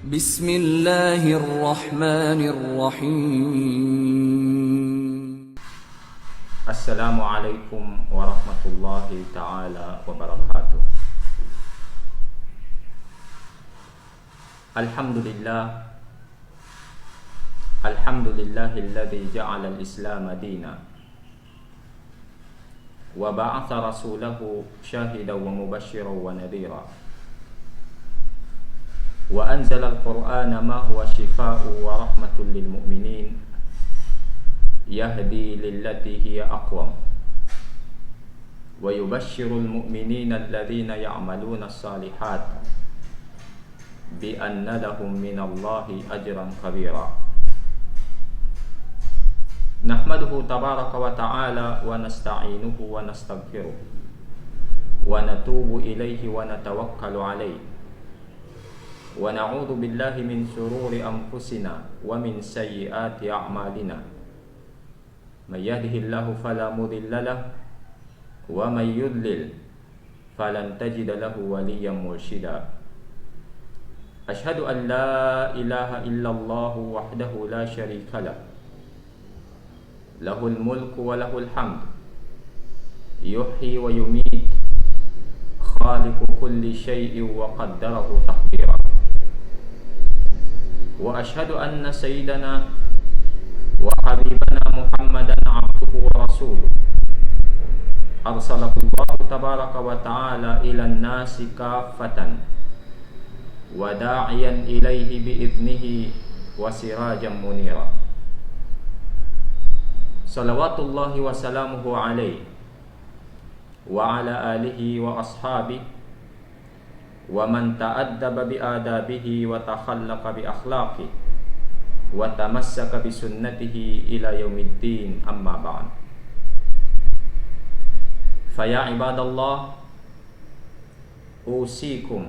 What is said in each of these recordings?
بسم الله الرحمن الرحيم. السلام عليكم ورحمة الله تعالى وبركاته. الحمد لله الذي جعل الإسلام دينا وبعث رسوله شاهدا ومبشرا ونذيرا وأنزل القرآن ما هو شفاء ورحمة للمؤمنين يهدي للتي هي أقوم ويبشر المؤمنين الذين يعملون الصالحات بأن لهم من الله أجرا كبيرا. نحمده تبارك وتعالى ونستعينه ونستغفره ونتوب إليه ونتوكل عليه ونعوذ بالله من شرور أنفسنا ومن سيئات أعمالنا. من يهده الله فلا مضل له ومن يضلل فلن تجد له وليا مرشدا. أشهد أن لا إله إلا الله وحده لا شريك له له الملك وله الحمد يحيي ويميت خالق كل شيء وقدره تقديرا. وأشهد أن سيدنا وحبيبنا محمدا عبده ورسوله أرسله الله تبارك وتعالى إلى الناس كافة وداعيا إليه بإذنه وسراجا منيرا. صلوات الله وسلامه عليه وعلى آله وأصحابه ومن تأدب بآدابه وتخلق بأخلاقه وتمسك بسنته إلى يوم الدين. أما بعد، فيا عباد الله، أوصيكم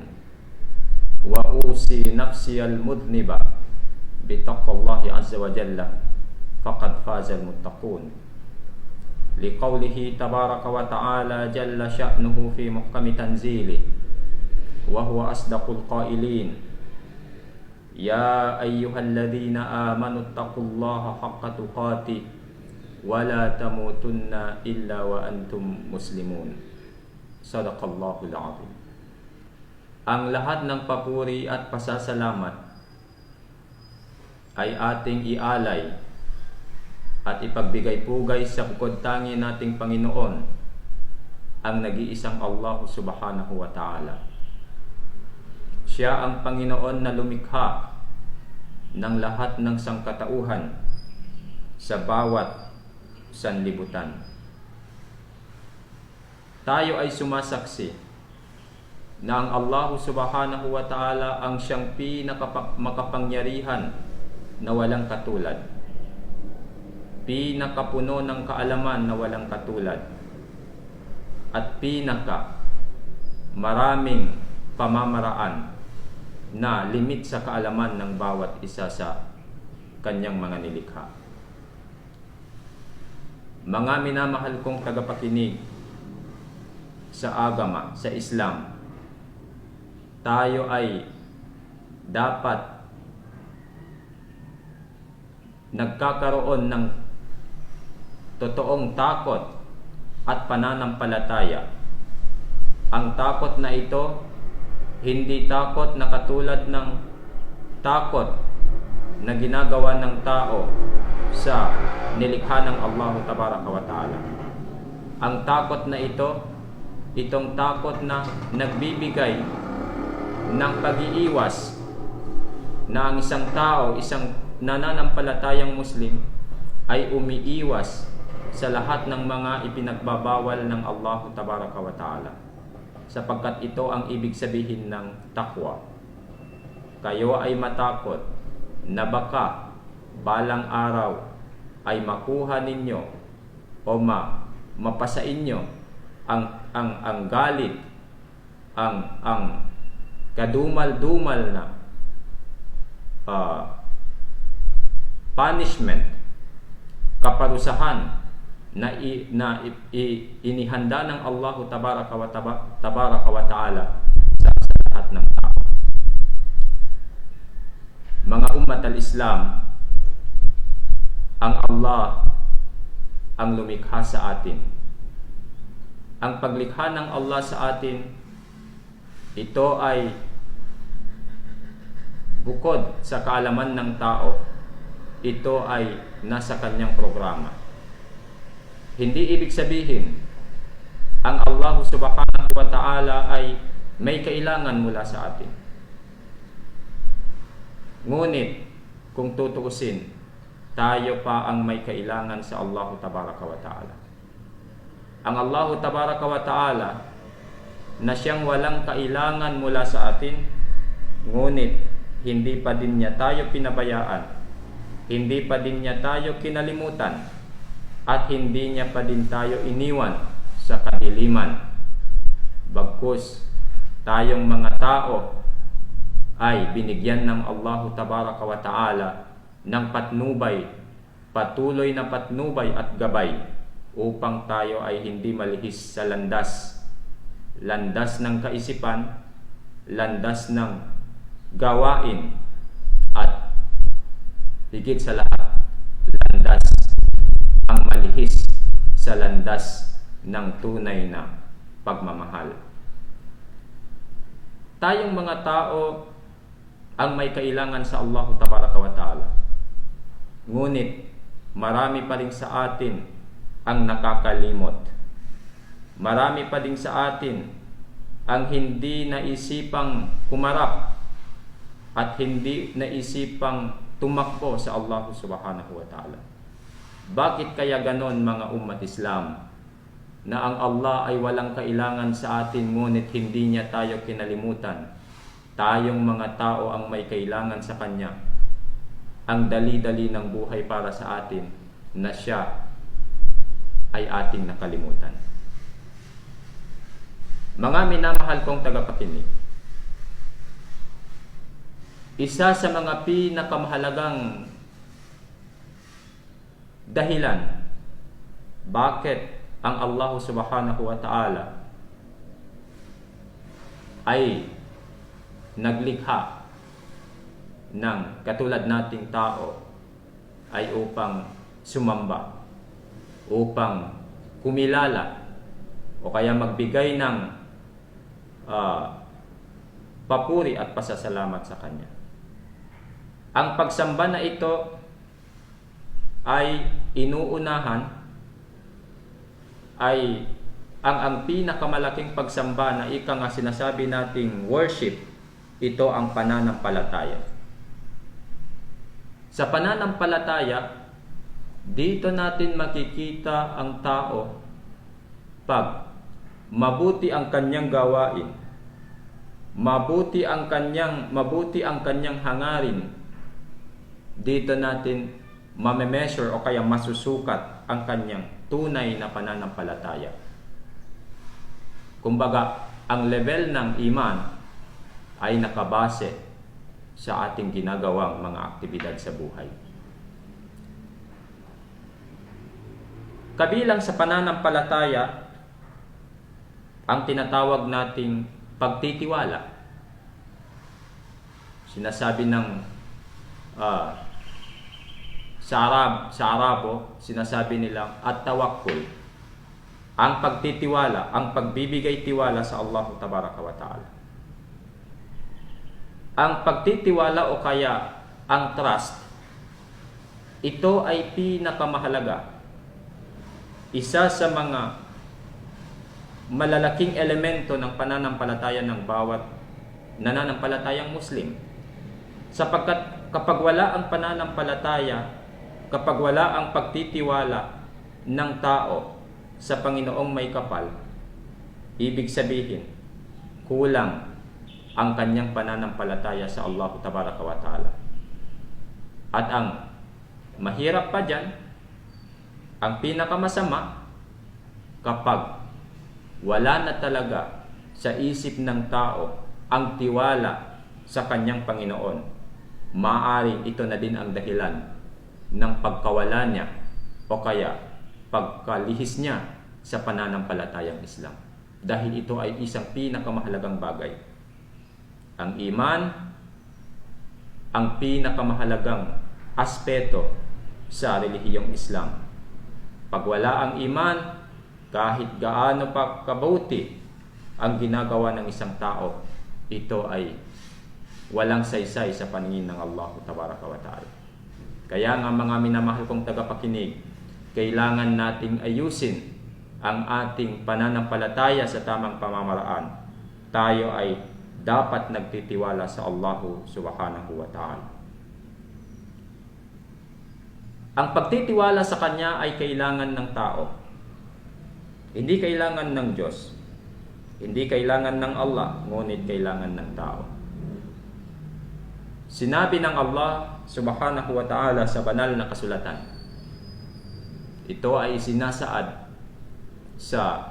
وأوصي نفسي المذنبة بتقوى الله عز وجل فقد فاز المتقون، لقوله تبارك وتعالى جل شأنه في محكم تنزيله وهو أصدق القائلين: يا أيها الذين آمنوا اتقوا الله حق تقاته ولا تموتن إلا وأنتم مسلمون. صدق الله العظيم. Ang lahat ng papuri at pasasalamat ay ating ialay at ipagbigay-pugay sa bukod-tangi nating Panginoon, ang nag-iisang Allah subhanahu wa ta'ala. Siya ang Panginoon na lumikha ng lahat ng sangkatauhan sa bawat sanlibutan. Tayo ay sumasaksi na ang Allah subhanahu wa ta'ala ang siyang makapangyarihan na walang katulad, pinakapuno ng kaalaman na walang katulad, at maraming pamamaraan na limit sa kaalaman ng bawat isa sa kanyang mga nilikha. Mga minamahal kong tagapakinig sa agama, sa Islam, tayo ay dapat nagkakaroon ng totoong takot at pananampalataya. Ang takot na ito, hindi takot na katulad ng takot na ginagawa ng tao sa nilikha ng Allah tabaraka wa ta'ala. Ang takot na ito, itong takot na nagbibigay ng pag-iiwas na ang isang tao, isang nananampalatayang Muslim ay umiiwas sa lahat ng mga ipinagbabawal ng Allah tabaraka wa ta'ala, sapagkat ito ang ibig sabihin ng takwa. Kayo ay matakot na baka balang araw ay makuha ninyo o mapasain nyo ang galit, ang kadumal-dumal na punishment, kaparusahan na inihanda ng Allah tabaraka wa ta'ala sa lahat ng tao. ummat al-Islam, ang Allah ang lumikha sa atin. Ang paglikha ng Allah sa atin, ito ay bukod sa kaalaman ng tao, ito ay nasa kanyang programa. Hindi ibig sabihin ang Allah subhanahu wa ta'ala ay may kailangan mula sa atin. Ngunit kung tutuusin, tayo pa ang may kailangan sa Allah tabaraka wa ta'ala. Ang Allah tabaraka wa ta'ala na siyang walang kailangan mula sa atin, ngunit hindi pa din niya tayo pinabayaan, hindi pa din niya tayo kinalimutan, at hindi niya pa din tayo iniwan sa kadiliman. Bagkus tayong mga tao ay binigyan ng Allah tabaraka wa ta'ala ng patnubay, patuloy na patnubay at gabay upang tayo ay hindi malihis sa landas ng kaisipan, landas ng gawain, at higit sa lahat, landas ang malihis sa landas ng tunay na pagmamahal. Tayong mga tao ang may kailangan sa Allah tabaraka wa ta'ala. Ngunit marami pa rin sa atin ang nakakalimot. Marami pa din sa atin ang hindi naisipang humarap at hindi naisipang tumakbo sa Allah subhanahu wa ta'ala. Bakit kaya ganon, mga ummat Islam, na ang Allah ay walang kailangan sa atin ngunit hindi niya tayo kinalimutan? Tayong mga tao ang may kailangan sa Kanya. Ang dali-dali ng buhay para sa atin na Siya ay ating nakalimutan. Mga minamahal kong tagapakinig, isa sa mga pinakamahalagang dahilan bakit ang Allah subhanahu wa ta'ala ay naglikha ng katulad nating tao ay upang sumamba, upang kumilala o kaya magbigay ng papuri at pasasalamat sa Kanya. Ang pagsamba na ito ay inuunahan ay ang pinakamalaking pagsamba na ika nga sinasabi nating worship, ito ang pananampalataya. Sa pananampalataya, dito natin makikita ang tao pag mabuti ang kanyang gawain, mabuti ang kanyang hangarin. Dito natin mame-measure o kaya masusukat ang kanyang tunay na pananampalataya. Kumbaga, ang level ng iman ay nakabase sa ating ginagawang mga aktibidad sa buhay. Kabilang sa pananampalataya ang tinatawag nating pagtitiwala. Sinasabi ng sa Arabo, sinasabi nilang at-tawakkul. Ang pagtitiwala, ang pagbibigay tiwala sa Allah tabaraka wa ta'ala. Ang pagtitiwala o kaya ang trust, ito ay pinakamahalaga. Isa sa mga malalaking elemento ng pananampalataya ng bawat nananampalatayang Muslim. Sapagkat kapag wala ang pananampalataya, kapag wala ang pagtitiwala ng tao sa Panginoong may kapal, ibig sabihin, kulang ang kanyang pananampalataya sa Allah tabaraka wa ta'ala. At ang mahirap pa dyan, ang pinakamasama, kapag wala na talaga sa isip ng tao ang tiwala sa kanyang Panginoon, maaaring ito na din ang dahilan ng pagkawala niya o kaya pagkalihis niya sa pananampalatayang Islam. Dahil ito ay isang pinakamahalagang bagay. Ang iman ang pinakamahalagang aspeto sa relihiyong Islam. Pag wala ang iman, kahit gaano pa kabuti ang ginagawa ng isang tao, ito ay walang saysay sa paningin ng Allah Tabaraka wa Ta'ala. Kaya nga mga minamahal kong tagapakinig, kailangan nating ayusin ang ating pananampalataya sa tamang pamamaraan. Tayo ay dapat nagtitiwala sa Allah Subhanahu wa Ta'ala. Ang pagtitiwala sa Kanya ay kailangan ng tao. Hindi kailangan ng Diyos. Hindi kailangan ng Allah, ngunit kailangan ng tao. Sinabi ng Allah Subhanahu wa Ta'ala sa banal na kasulatan. Ito ay sinasaad sa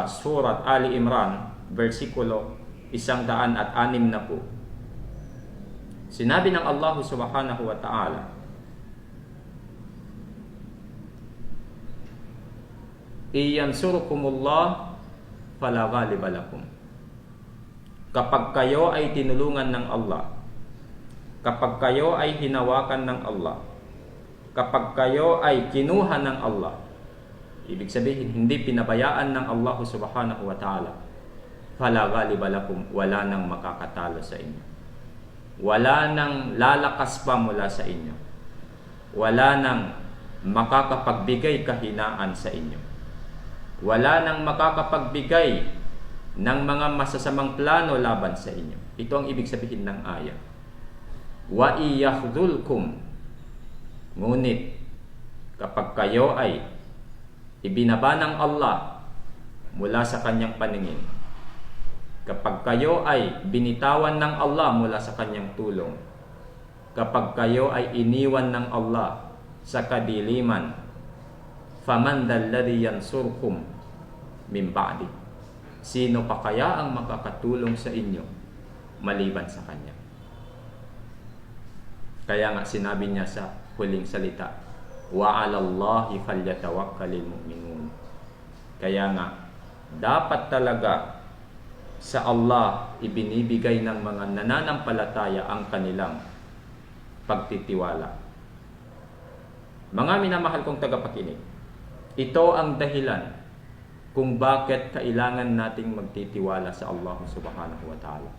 Surat Ali Imran, versikulo 160. Sinabi ng Allah Subhanahu wa Ta'ala, "Iyansurukumullah fala ghaliba lakum." Kapag kayo ay tinulungan ng Allah, kapag kayo ay hinawakan ng Allah, kapag kayo ay kinuha ng Allah, ibig sabihin hindi pinabayaan ng Allah Subhanahu wa Ta'ala, fala ghaliba lakum, wala nang makakatalo sa inyo, wala nang lalakas pa mula sa inyo, wala nang makakapagbigay kahinaan sa inyo, wala nang makakapagbigay ng mga masasamang plano laban sa inyo. Ito ang ibig sabihin ng ayat. Wa iyahdulkum, ngunit kapag kayo ay ibinaba ng Allah mula sa kanyang paningin, kapag kayo ay binitawan ng Allah mula sa kanyang tulong, kapag kayo ay iniwan ng Allah sa kadiliman, faman dalladhi yansurkum min ba'di, sino pa kaya ang makakatulong sa inyo maliban sa Kanya? Kaya nga sinabi niya sa huling salita, wa 'alallahi falyatawakkalul mu'minun. Kaya nga dapat talaga sa Allah ibinibigay ng mga nananampalataya ang kanilang pagtitiwala. Mga minamahal kong tagapakinig, ito ang dahilan kung bakit kailangan nating magtitiwala sa Allah Subhanahu wa Ta'ala.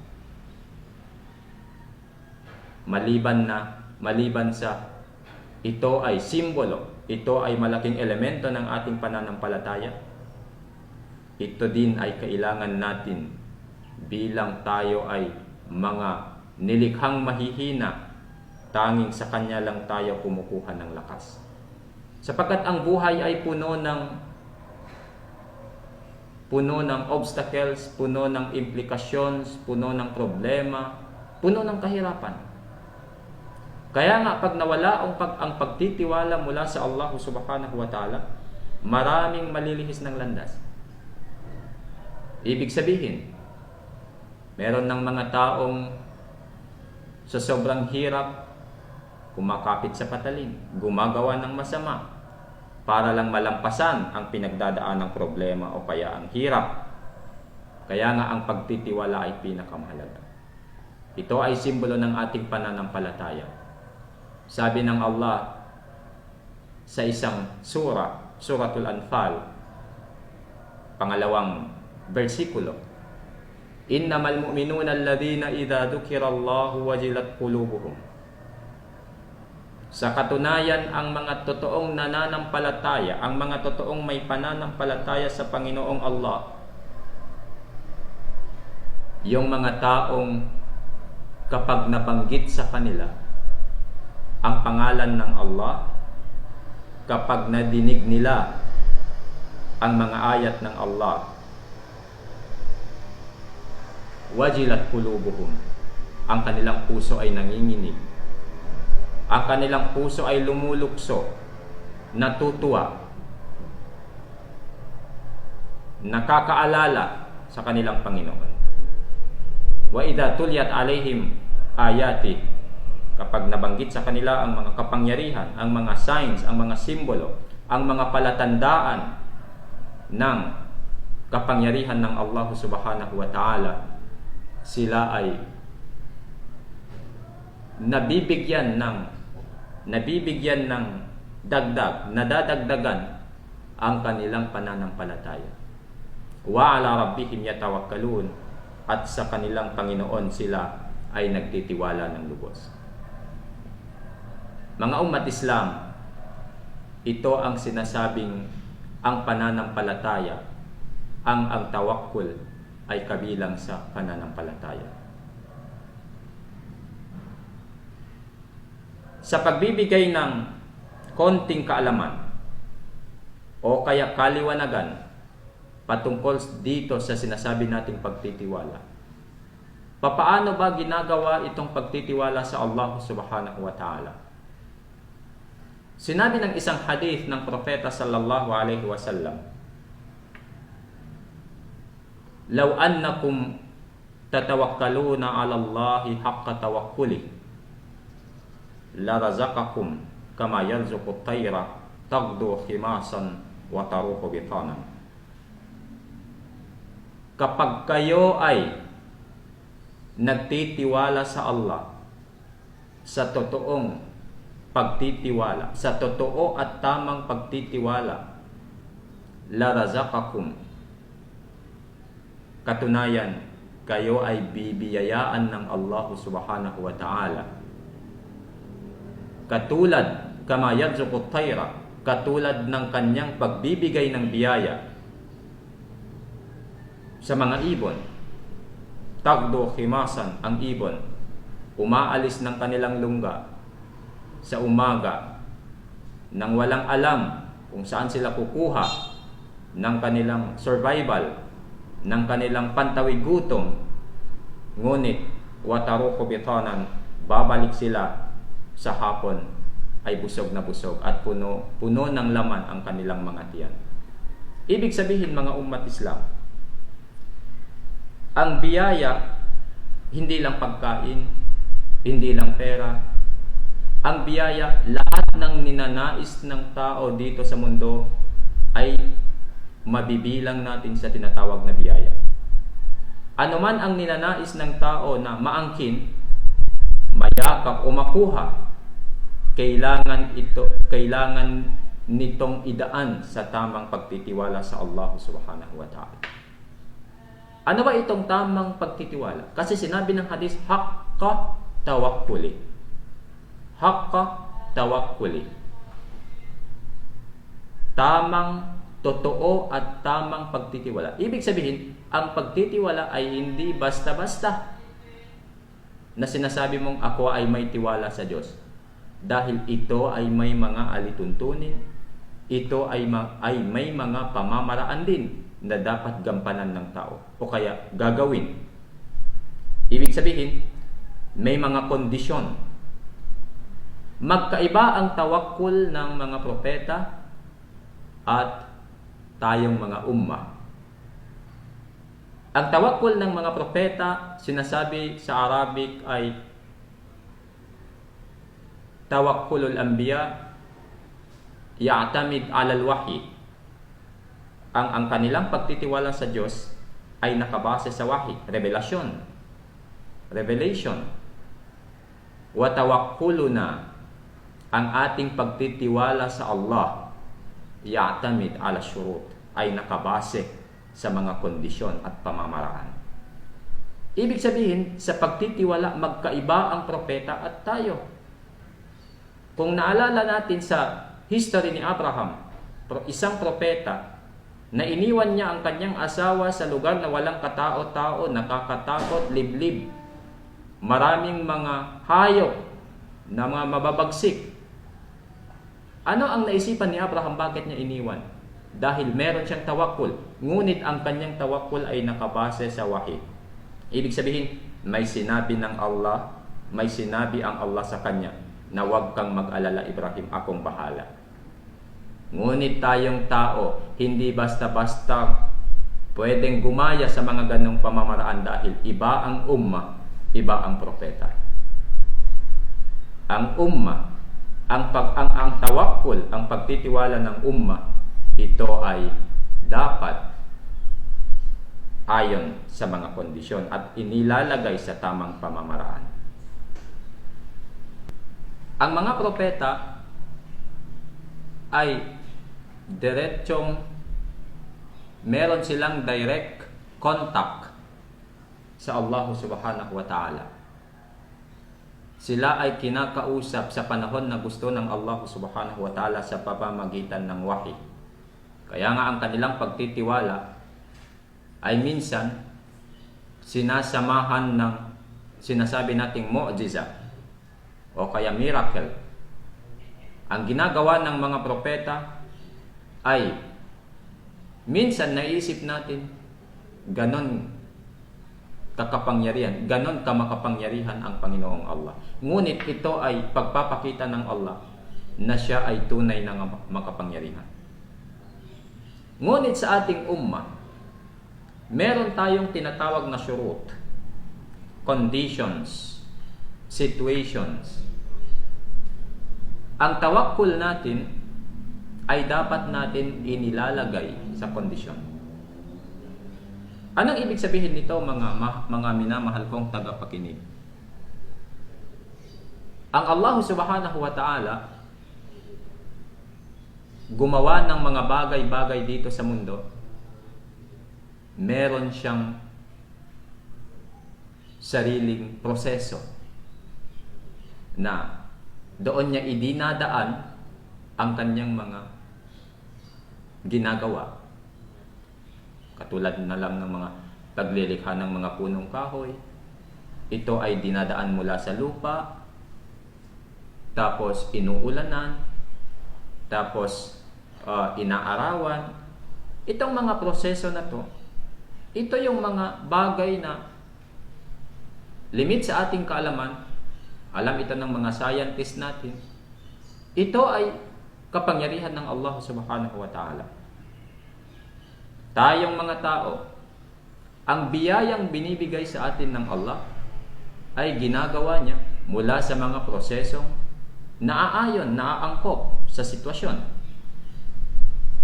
Maliban sa ito ay simbolo, ito ay malaking elemento ng ating pananampalataya, ito din ay kailangan natin bilang tayo ay mga nilikhang mahihina, tanging sa Kanya lang tayo kumukuha ng lakas. Sapagkat ang buhay ay puno ng obstacles, puno ng implikations, puno ng problema, puno ng kahirapan. Kaya nga pag nawala ang pagtitiwala mula sa Allah Subhanahu wa Ta'ala, maraming malilihis ng landas. Ibig sabihin, meron ng mga taong sa sobrang hirap, kumakapit sa patalim, gumagawa ng masama, para lang malampasan ang pinagdadaan ng problema o kaya ang hirap. Kaya nga ang pagtitiwala ay pinakamahalaga. Ito ay simbolo ng ating pananampalataya. Sabi ng Allah sa isang Suratul Anfal, pangalawang versikulo, "Innamal mu'minuna alladhina idza dzukirallahu wajilat qulubuhum." Sa katunayan, ang mga totoong nananampalataya, ang mga totoong may pananampalataya sa Panginoong Allah, yung mga taong kapag nabanggit sa kanila ang pangalan ng Allah, kapag nadinig nila ang mga ayat ng Allah, wajilat qulubuhum, ang kanilang puso ay nanginginig, ang kanilang puso ay lumulukso, natutuwa, nakakaalala sa kanilang Panginoon. Wa idza tuliyat alaihim ayati, kapag nabanggit sa kanila ang mga kapangyarihan, ang mga signs, ang mga simbolo, ang mga palatandaan ng kapangyarihan ng Allah Subhanahu wa Ta'ala, sila ay nabibigyan ng dagdag, nadadagdagan ang kanilang pananampalataya. Wa ala rabbihim yatawakkalun, at sa kanilang Panginoon sila ay nagtitiwala ng lubos. Mga umat Islam, ito ang sinasabing ang pananampalataya, ang tawakkul ay kabilang sa pananampalataya. Sa pagbibigay ng konting kaalaman o kaya kaliwanagan patungkol dito sa sinasabi nating pagtitiwala, papaano ba ginagawa itong pagtitiwala sa Allah subhanahu wa ta'ala? Sinabi ng isang hadith ng propeta sallallahu alaihi wasallam, "Law annakum tatawakkaluna 'ala Allahi haqqa tawakkuli, la razaqakum kama yarzuqu at-tayra taghdu khimasan wa taruhu bitanan." Kapag kayo ay nagtitiwala sa Allah sa totoong pagtitiwala, sa totoo at tamang pagtitiwala, la razaqakum, katunayan kayo ay bibiyayaan ng Allah subhanahu wa ta'ala. Katulad kama yarzuqu at-tayra, katulad ng kanyang pagbibigay ng biyaya sa mga ibon. Tagdo khimasan, ang ibon umaalis ng kanilang lungga sa umaga nang walang alam kung saan sila kukuha ng kanilang survival, ng kanilang pantawid gutom. Ngunit wataruko bitanan, babalik sila sa hapon ay busog na busog at puno ng laman ang kanilang mga tiyan. Ibig sabihin, mga umat Islam, ang biyaya hindi lang pagkain, hindi lang pera. Ang biyaya, lahat ng ninanais ng tao dito sa mundo ay mabibilang natin sa tinatawag na biyaya. Ano man ang ninanais ng tao na maangkin, mayakap o makuha, kailangan nitong idaan sa tamang pagtitiwala sa Allah subhanahu wa ta'ala. Ano ba itong tamang pagtitiwala? Kasi sinabi ng hadis, haqqa tawakkuli. Haqqa tawakkuli. Tamang, totoo at tamang pagtitiwala. Ibig sabihin, ang pagtitiwala ay hindi basta-basta na sinasabi mong ako ay may tiwala sa Diyos. Dahil ito ay may mga alituntunin, ito ay may mga pamamaraan din na dapat gampanan ng tao o kaya gagawin. Ibig sabihin, may mga kondisyon. Magkaiba ang tawakkul ng mga propeta at tayong mga ummah. Ang tawakkul ng mga propeta, sinasabi sa Arabic ay tawakkulul anbiya ya'tamid 'alal wahyi. Ang kanilang pagtitiwala sa Diyos ay nakabase sa wahyi, revelation. Wa tawakkuluna, ang ating pagtitiwala sa Allah, ya'tamid 'ala syurut, ay nakabase sa mga kondisyon at pamamaraan. Ibig sabihin, sa pagtitiwala, magkaiba ang propeta at tayo. Kung naalala natin sa history ni Abraham, isang propeta na iniwan niya ang kanyang asawa sa lugar na walang katao-tao, nakakatakot, liblib, maraming mga hayop na mga mababagsik. Ano ang naisipan ni Abraham? Bakit niya iniwan? Dahil meron siyang tawakkul, ngunit ang kanyang tawakkul ay nakabase sa wahyi. Ibig sabihin, may sinabi ng Allah, may sinabi ang Allah sa kanya na huwag kang mag-alala, Ibrahim, akong bahala. Ngunit tayong tao, hindi basta-basta pwedeng gumaya sa mga ganong pamamaraan dahil iba ang ummah, iba ang propeta. Ang ummah, ang tawakkul, ang pagtitiwala ng ummah, ito ay dapat ayon sa mga kondisyon at inilalagay sa tamang pamamaraan. Ang mga propeta ay diretsong meron silang direct contact sa Allah subhanahu wa ta'ala. Sila ay kinakausap sa panahon na gusto ng Allah subhanahu wa ta'ala sa pamamagitan ng wahi. Kaya nga ang kanilang pagtitiwala ay minsan sinasamahan ng sinasabi nating mu'jiza o kaya miracle. Ang ginagawa ng mga propeta ay minsan naisip natin ganon kakapangyarihan, ganon kamakapangyarihan ang Panginoong Allah. Ngunit ito ay pagpapakita ng Allah na siya ay tunay na makapangyarihan. Ngunit sa ating ummah, meron tayong tinatawag na syurut, conditions, situations. Ang tawakkul natin ay dapat natin inilalagay sa kondisyon. Anong ibig sabihin nito mga minamahal kong tagapakinig? Ang Allah subhanahu wa ta'ala gumawa ng mga bagay-bagay dito sa mundo. Meron siyang sariling proseso na doon niya idinadaan ang kanyang mga ginagawa. Katulad na lang ng mga paglilikha ng mga punong kahoy. Ito ay dinadaan mula sa lupa, tapos inuulanan, tapos inaarawan. Itong mga proseso na to, ito yung mga bagay na limit sa ating kaalaman. Alam ito ng mga scientist natin. Ito ay kapangyarihan ng Allah subhanahu wa ta'ala. Tayong mga tao, ang biyayang binibigay sa atin ng Allah ay ginagawa niya mula sa mga prosesong naaayon, naaangkop sa sitwasyon.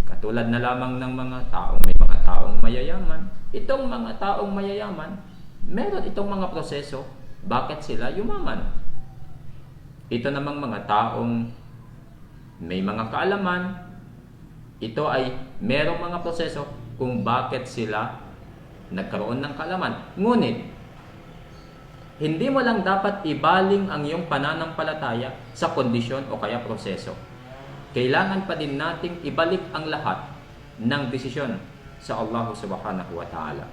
Katulad na lamang ng may mga taong mayayaman. Itong mga taong mayayaman, meron itong mga proseso. Bakit sila yumaman? Ito namang mga taong may mga kaalaman, ito ay merong mga proseso kung bakit sila nagkaroon ng kaalaman. Ngunit, hindi mo lang dapat ibaling ang iyong pananampalataya sa kondisyon o kaya proseso. Kailangan pa din nating ibalik ang lahat ng desisyon sa Allah subhanahu wa ta'ala.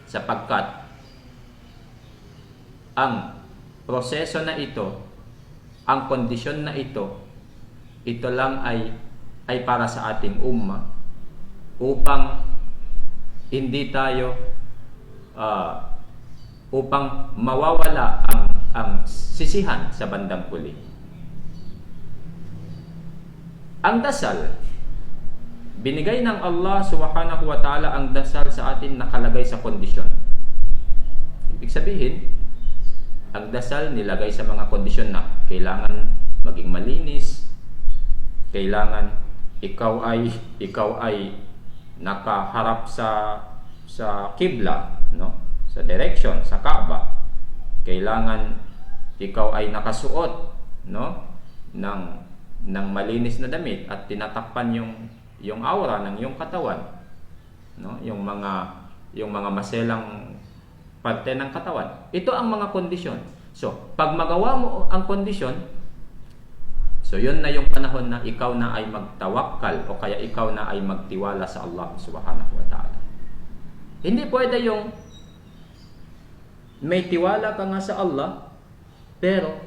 Sapagkat ang proseso na ito, ang kondisyon na ito lang ay para sa ating ummah upang hindi tayo upang mawawala ang sisihan sa bandang huli. Ang dasal, binigay ng Allah subhanahu wa ta'ala ang dasal sa atin nakalagay sa kondisyon. Ibig sabihin, ang dasal nilagay sa mga kondisyon na kailangan maging malinis, kailangan ikaw ay nakaharap sa kibla, no? Sa direction, sa Kaaba. Kailangan ikaw ay nakasuot, no? ng malinis na damit at tinatakpan yung aura ng iyong katawan, no? Yung mga maselang parte ng katawan. Ito ang mga kondisyon. So, pag magawa mo ang kondisyon, so yun na yung panahon na ikaw na ay magtawakkal o kaya ikaw na ay magtiwala sa Allah subhanahu wa ta'ala. Hindi pwede yung may tiwala ka nga sa Allah, pero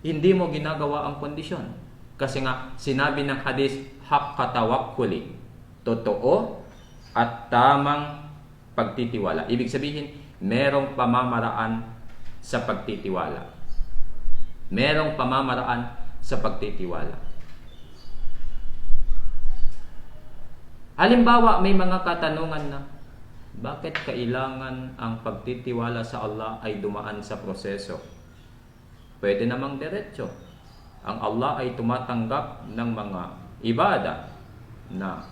hindi mo ginagawa ang kondisyon. Kasi nga, sinabi ng hadis, haqqa tawakkuli, totoo at tamang pagtitiwala. Ibig sabihin, merong pamamaraan sa pagtitiwala. Merong pamamaraan sa pagtitiwala. Halimbawa, may mga katanungan na, bakit kailangan ang pagtitiwala sa Allah ay dumaan sa proseso? Pwede namang diretso. Ang Allah ay tumatanggap ng mga ibada na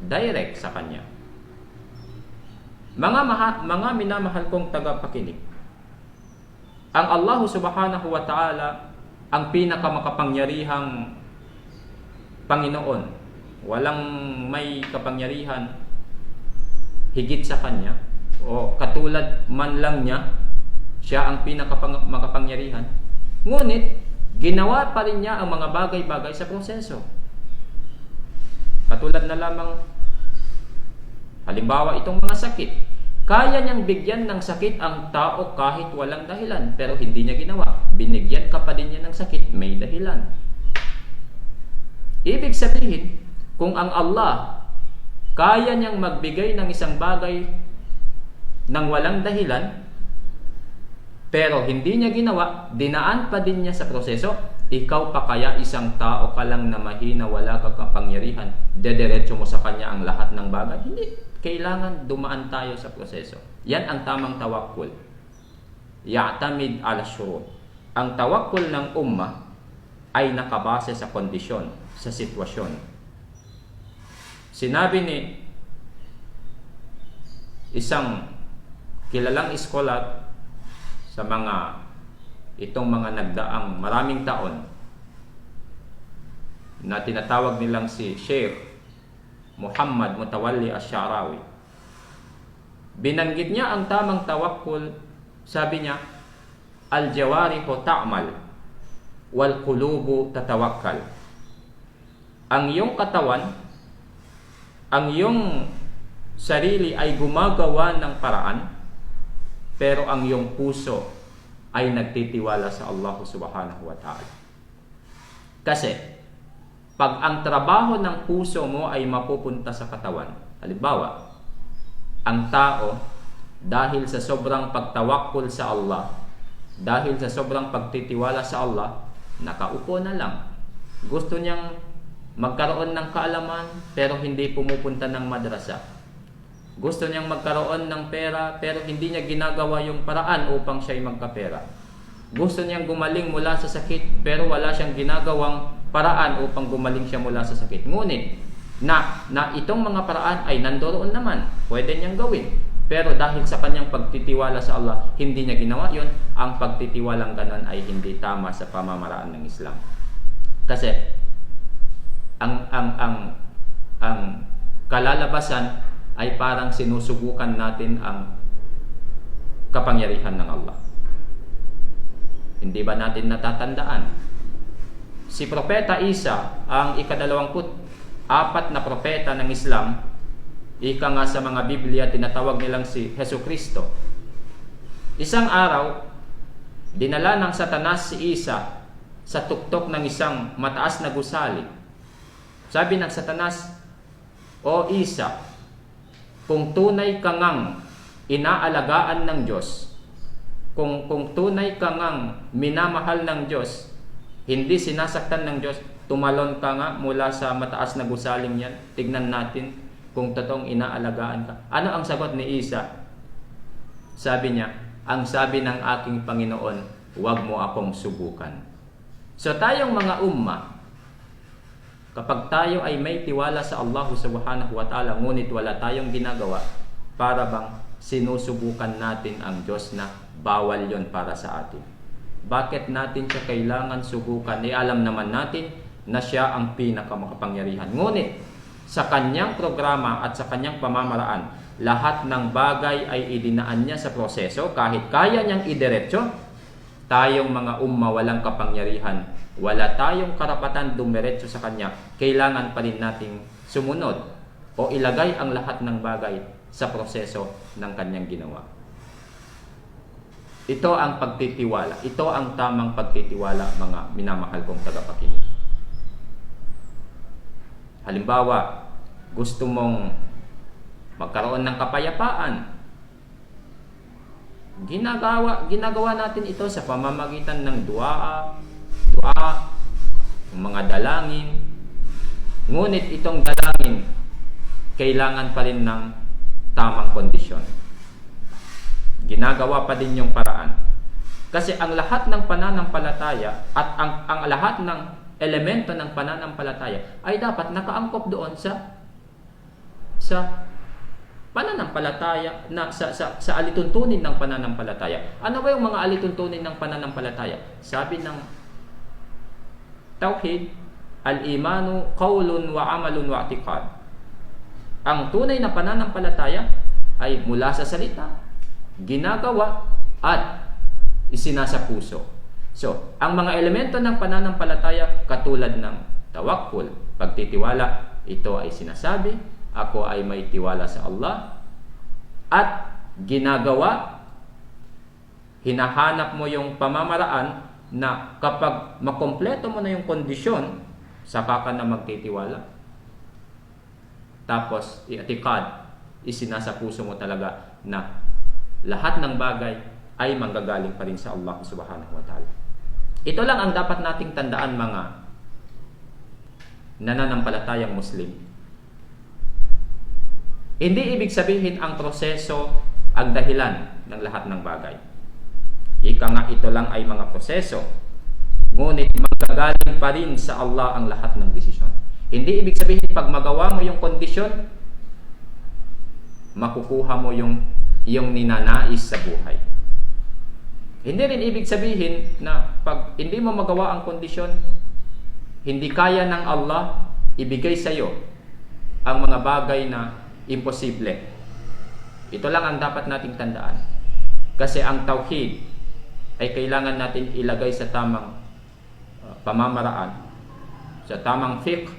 direct sa Kanya. Mga minamahal kong tagapakinig, Ang Allah subhanahu wa ta'ala ang pinakamakapangyarihang Panginoon. Walang may kapangyarihan higit sa Kanya o katulad man lang niya. Siya ang pinakamakapangyarihan. Ngunit, ginawa pa rin niya ang mga bagay-bagay sa proseso. Katulad na lamang, halimbawa itong mga sakit. Kaya niyang bigyan ng sakit ang tao kahit walang dahilan, pero hindi niya ginawa. Binigyan ka pa din niya ng sakit, may dahilan. Ibig sabihin, kung ang Allah kaya niyang magbigay ng isang bagay ng walang dahilan, pero hindi niya ginawa, dinaan pa din niya sa proseso, ikaw pa kaya isang tao ka lang na mahina, wala ka kapangyarihan, dederecho mo sa kanya ang lahat ng bagay? Hindi. Kailangan dumaan tayo sa proseso. Yan ang tamang tawakkul. Ya'tamid ala syurut. Ang tawakkul ng ummah ay nakabase sa kondisyon, sa sitwasyon. Sinabi ni isang kilalang iskolar sa itong mga nagdaang maraming taon na tinatawag nilang si Sheikh Muhammad Mutawalli Ash-Sha'rawi. Binanggit niya ang tamang tawakkul. Sabi niya, al-jawarihu ta'mal wal qulubu tatawakkal. Ang iyong katawan, ang iyong sarili ay gumagawa ng paraan, pero ang iyong puso ay nagtitiwala sa Allah subhanahu wa ta'ala. Kasi pag ang trabaho ng puso mo ay mapupunta sa katawan, halimbawa, ang tao dahil sa sobrang pagtawakkul sa Allah, dahil sa sobrang pagtitiwala sa Allah, nakaupo na lang. Gusto niyang magkaroon ng kaalaman pero hindi pumupunta ng madrasa. Gusto niyang magkaroon ng pera pero hindi niya ginagawa yung paraan upang siya'y magkapera. Gusto niyang gumaling mula sa sakit pero wala siyang ginagawang paraan upang gumaling siya mula sa sakit. Ngunit na itong mga paraan ay nandoon naman, pwede niyang gawin. Pero dahil sa kanyang pagtitiwala sa Allah, hindi niya ginawa yun. Ang pagtitiwalang ganon ay hindi tama sa pamamaraan ng Islam. Kasi ang kalalabasan ay parang sinusubukan natin ang kapangyarihan ng Allah. Hindi ba natin natatandaan? Si Propeta Isa, ang ika-24 na propeta ng Islam, ika nga sa mga Biblia, tinatawag nilang si Hesus Kristo. Isang araw, dinala ng Satanas si Isa sa tuktok ng isang mataas na gusali. Sabi ng Satanas, "O Isa, kung tunay ka ngang inaalagaan ng Diyos, kung tunay ka ngang minamahal ng Diyos, hindi sinasaktan ng Diyos, tumalon ka nga mula sa mataas na gusaling yan. Tignan natin kung totoong inaalagaan ka." Ano ang sagot ni Isa? Sabi niya, "Ang sabi ng aking Panginoon, huwag mo akong subukan." So tayong mga umma, kapag tayo ay may tiwala sa Allah subhanahu wa ta'ala, ngunit wala tayong ginagawa, para bang sinusubukan natin ang Diyos na bawal yon para sa atin. Bakit natin siya kailangan subukan? Alam naman natin na siya ang pinakamakapangyarihan. Ngunit sa kanyang programa at sa kanyang pamamaraan, lahat ng bagay ay idinaan niya sa proseso. Kahit kaya niyang idiretso, tayong mga umma walang kapangyarihan, wala tayong karapatan dumiretso sa kanya. Kailangan pa rin nating sumunod o ilagay ang lahat ng bagay sa proseso ng kanyang ginawa. Ito ang pagtitiwala. Ito ang tamang pagtitiwala, mga minamahal kong tagapakinig. Halimbawa, gusto mong magkaroon ng kapayapaan. Ginagawa natin ito sa pamamagitan ng dua, mga dalangin. Ngunit itong dalangin, kailangan pa rin ng tamang kondisyon. Ginagawa pa din yung paraan. Kasi ang lahat ng pananampalataya at ang lahat ng elemento ng pananampalataya ay dapat nakaangkop doon sa pananampalataya na sa alituntunin ng pananampalataya. Ano ba yung mga alituntunin ng pananampalataya? Sabi ng Tauhid, al-imanu qawlun wa amalun wa i'tiqad. Ang tunay na pananampalataya ay mula sa salita, ginagawa, at isinasa puso. So, ang mga elemento ng pananampalataya katulad ng tawakkul, pagtitiwala, ito ay sinasabi, ako ay may tiwala sa Allah, at ginagawa, hinahanap mo yung pamamaraan na kapag makompleto mo na yung kondisyon, saka ka na magtitiwala. Tapos, i'tiqad, isinasa puso mo talaga na lahat ng bagay ay manggagaling pa rin sa Allah subhanahu wa ta'ala. Ito lang ang dapat nating tandaan, mga nananampalatayang Muslim. Hindi ibig sabihin ang proseso ang dahilan ng lahat ng bagay. Ika nga, ito lang ay mga proseso, ngunit manggagaling pa rin sa Allah ang lahat ng desisyon. Hindi ibig sabihin pag magawa mo yung kondisyon, makukuha mo yung ninanais sa buhay. Hindi rin ibig sabihin na pag hindi mo magawa ang kondisyon, hindi kaya ng Allah ibigay sa iyo ang mga bagay na imposible. Ito lang ang dapat nating tandaan. Kasi ang tauhid ay kailangan natin ilagay sa tamang pamamaraan, sa tamang fiqh.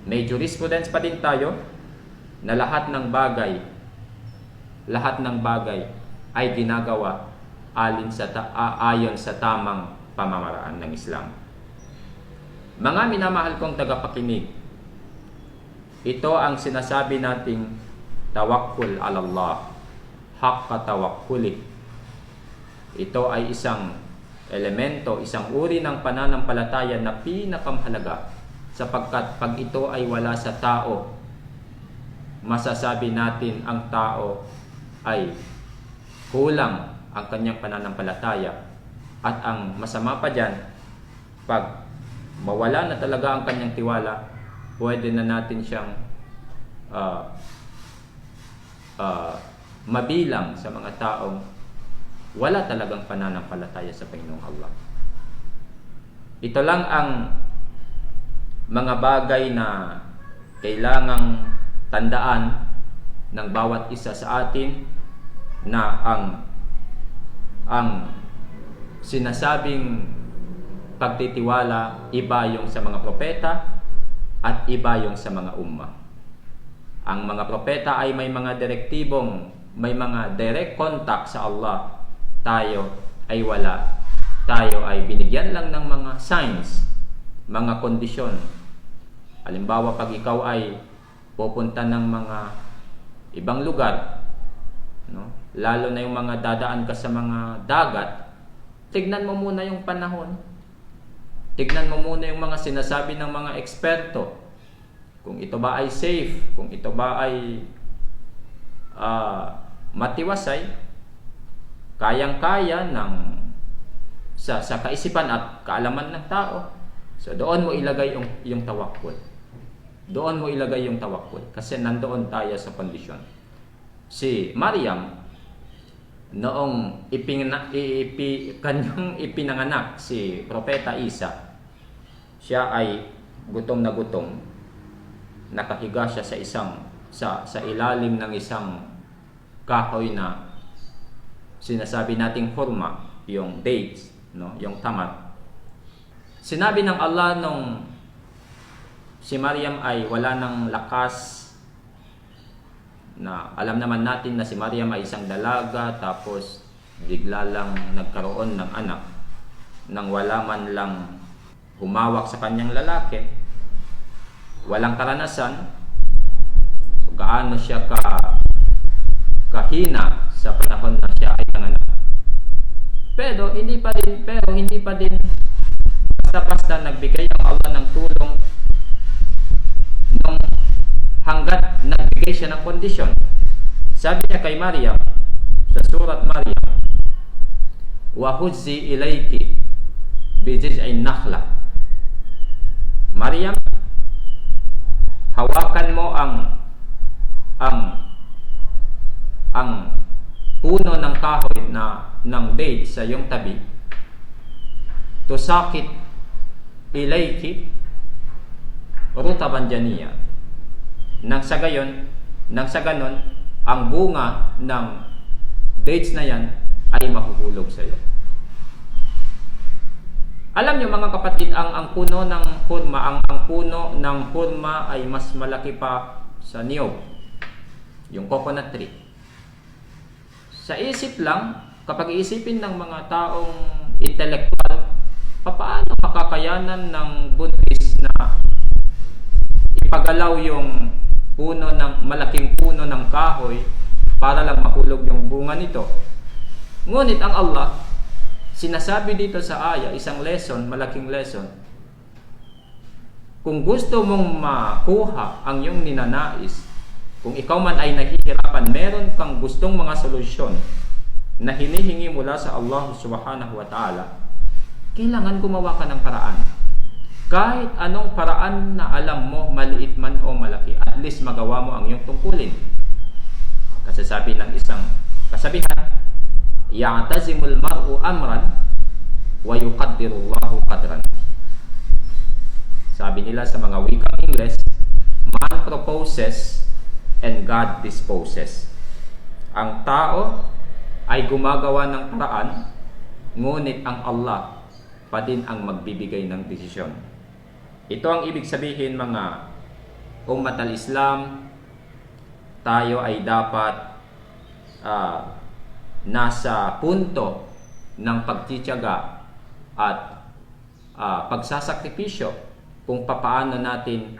May jurisprudence pa din tayo na lahat ng bagay ay ginagawa ayon sa tamang pamamaraan ng Islam. Mga minamahal kong tagapakinig, ito ang sinasabi nating tawakkul ala Allah, haqqa tawakkuli. Ito ay isang elemento, isang uri ng pananampalataya na pinakamahalaga, sapagkat pag ito ay wala sa tao, masasabi natin ang tao ay kulang ang kanyang pananampalataya. At ang masama pa dyan, pag mawala na talaga ang kanyang tiwala, pwede na natin siyang mabilang sa mga taong wala talagang pananampalataya sa Panginoong Allah. Ito lang ang mga bagay na kailangang tandaan ng bawat isa sa atin, na ang sinasabing pagtitiwala, iba yung sa mga propeta at iba yung sa mga ummah. Ang mga propeta ay may mga direktibong, may mga direct contact sa Allah. Tayo ay wala. Tayo ay binigyan lang ng mga signs, mga kondisyon. Halimbawa, pag ikaw ay pupunta ng mga ibang lugar, no? Lalo na yung mga dadaan ka sa mga dagat, tignan mo muna yung panahon. Tignan mo muna yung mga sinasabi ng mga eksperto. Kung ito ba ay safe, kung ito ba ay matiwasay, kayang-kaya ng sa kaisipan at kaalaman ng tao. So doon mo ilagay yung tawakkul. Doon mo ilagay yung tawakkul kasi nandoon tayo sa kondisyon. Si Maryam, noong kanyang ipinanganak si Propeta Isa, siya ay gutom na gutom. Nakahiga siya sa ilalim ng isang kahoy na sinasabi nating hurma, yung dates, no, yung tamar. Sinabi ng Allah nung si Maryam ay wala ng lakas, na alam naman natin na si Maryam ay isang dalaga, tapos bigla lang nagkaroon ng anak nang wala man lang humawak sa kanyang lalaki, walang karanasan, gaano siya kahina sa panahon na siya ay nanganak. Pero hindi pa din basta-basta nagbigay ang Allah ng tulong nung hanggat nagbigay siya ng kondisyon. Sabi niya kay Maryam sa surat Maryam, wa huzzi ilayki bi jiz'in nakhla. Maryam, hawakan mo ang ang puno ng kahoy ng date sa iyong tabi, tusakit ilayki rutaban janiya, nang sa ganon ang bunga ng dates na yan ay mahuhulog sa iyo. Alam niyo mga kapatid, ang puno ng hurma, ang puno ng hurma ay mas malaki pa sa niyog, yung coconut tree. Sa isip lang, kapag iisipin ng mga taong intellectual, paano makakayanan ng buntis na ipagalaw yung malaking puno ng kahoy para lang mahulog yung bunga nito? Ngunit ang Allah, sinasabi dito sa aya, isang lesson, malaking lesson. Kung gusto mong makuha ang iyong ninanais, kung ikaw man ay nahihirapan, meron kang gustong mga solusyon na hinihingi mula sa Allah subhanahu wa ta'ala, kailangan gumawa ka ng paraan. Kahit anong paraan na alam mo, maliit man o malaki, at least magawa mo ang iyong tungkulin. Kasi sabi ng isang kasabihan, ya'tazimul mar'u amran wa yuqaddirullahu qadran. Sabi nila sa mga wikang Ingles, man proposes and God disposes. Ang tao ay gumagawa ng paraan, ngunit ang Allah pa din ang magbibigay ng desisyon. Ito ang ibig sabihin mga ummat al-Islam, tayo ay dapat nasa punto ng pagtitiyaga at pagsasakripisyo kung papaano natin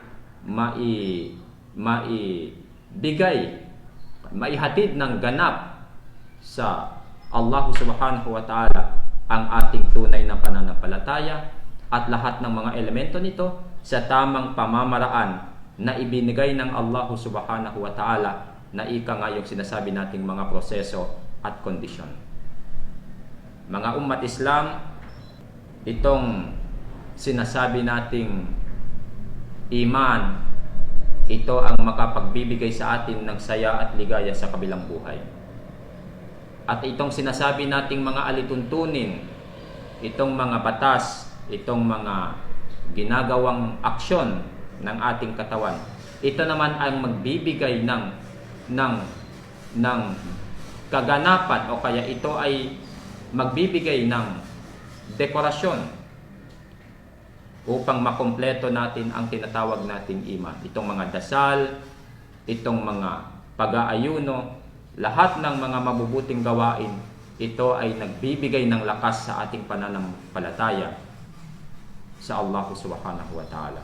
maihatid ng ganap sa Allah subhanahu wa ta'ala ang ating tunay na pananampalataya at lahat ng mga elemento nito sa tamang pamamaraan na ibinigay ng Allah subhanahu wa ta'ala, na ika nga yung sinasabi nating mga proseso at kondisyon. Mga ummat Islam, itong sinasabi nating iman, ito ang makapagbibigay sa atin ng saya at ligaya sa kabilang buhay. At itong sinasabi nating mga alituntunin, itong mga batas, itong mga ginagawang aksyon ng ating katawan, ito naman ang magbibigay ng kaganapan, o kaya ito ay magbibigay ng dekorasyon upang makompleto natin ang tinatawag nating iman. Itong mga dasal, itong mga pag-aayuno, lahat ng mga mabubuting gawain, ito ay nagbibigay ng lakas sa ating pananampalataya sa Allah subhanahu wa ta'ala.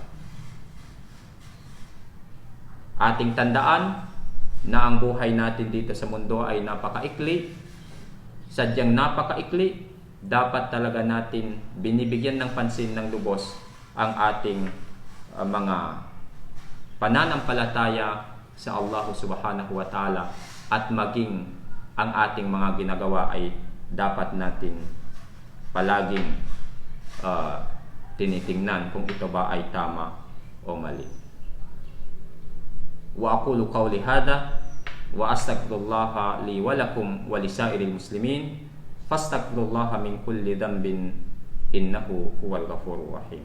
Ating tandaan na ang buhay natin dito sa mundo ay napakaikli, sadyang napakaikli. Dapat talaga natin binibigyan ng pansin ng lubos ang ating mga pananampalataya sa Allah subhanahu wa ta'ala, at maging ang ating mga ginagawa ay dapat natin palaging tinitingnan kung ito ba ay tama o mali. Wa aqulu qawli hadha wa astaghfirullaha li wa lakum wa lisairil muslimin fastaghfirullaha min kulli dhanbin innahu huwal ghafurur rahim.